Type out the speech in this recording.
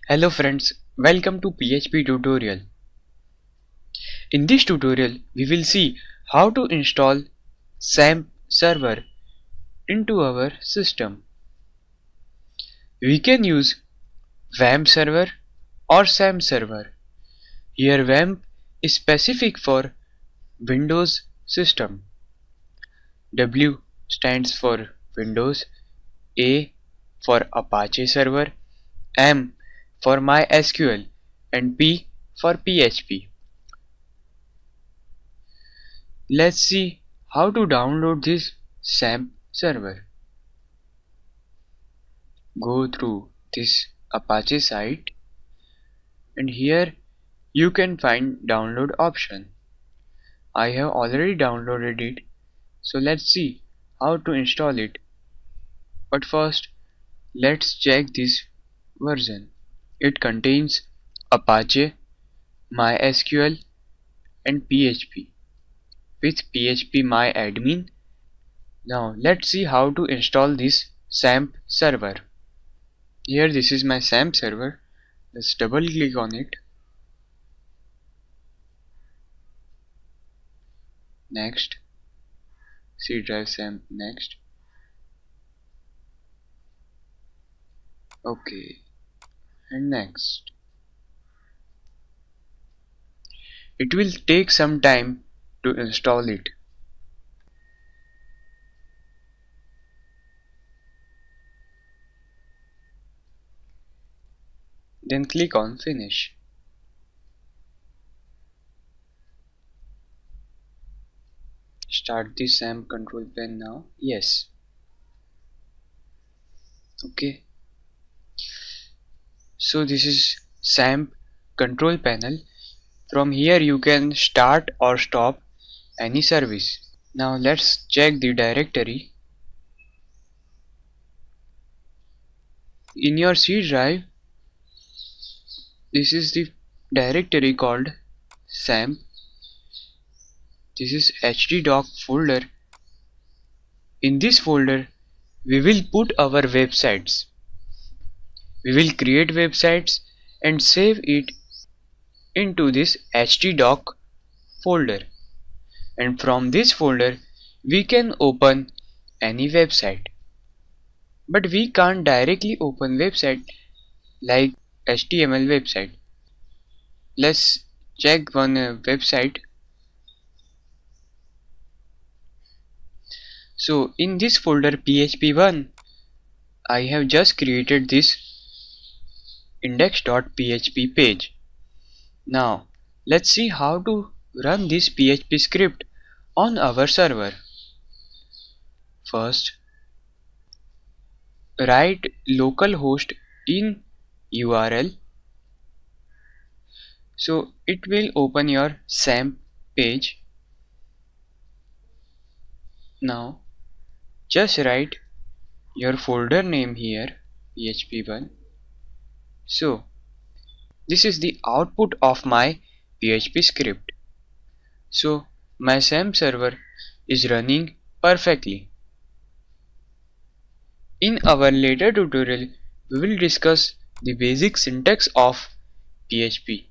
Hello friends, welcome to PHP tutorial. In this tutorial, we will see how to install Xamp server into our system. We can use WAMP server or Xamp server. Here WAMP is specific for Windows system. W stands for Windows, A for Apache server, M for MySQL and P for PHP. Let's see how to download this Xamp server. Go through this Apache site and here you can find download option. I have already downloaded it, so let's see how to install it. But first let's check this version. It contains Apache, MySQL and PHP with phpMyAdmin. Now let's see how to install this Xamp server. Here this is my Xamp server. Let's double click on it. Next. C drive Xamp next. Okay. And next. It will take some time to install it. Then click on finish. Start the Xamp control panel now. Yes. Okay. So this is Xamp control panel. From here you can start or stop any service. Now let's check the directory. In your C drive, this is the directory called Xamp. This is htdoc folder. In this folder, we will put our websites. We will create websites and save it into this htdoc folder. And from this folder, we can open any website. But we can't directly open website like HTML website. Let's check one website. So in this folder php1, I have just created this index.php page. Now let's see how to run this PHP script on our server. First, write localhost in URL. So it will open your Xamp page. Now just write your folder name here, php1. So this is the output of my PHP script. So my Xamp server is running perfectly. In our later tutorial, we will discuss the basic syntax of PHP.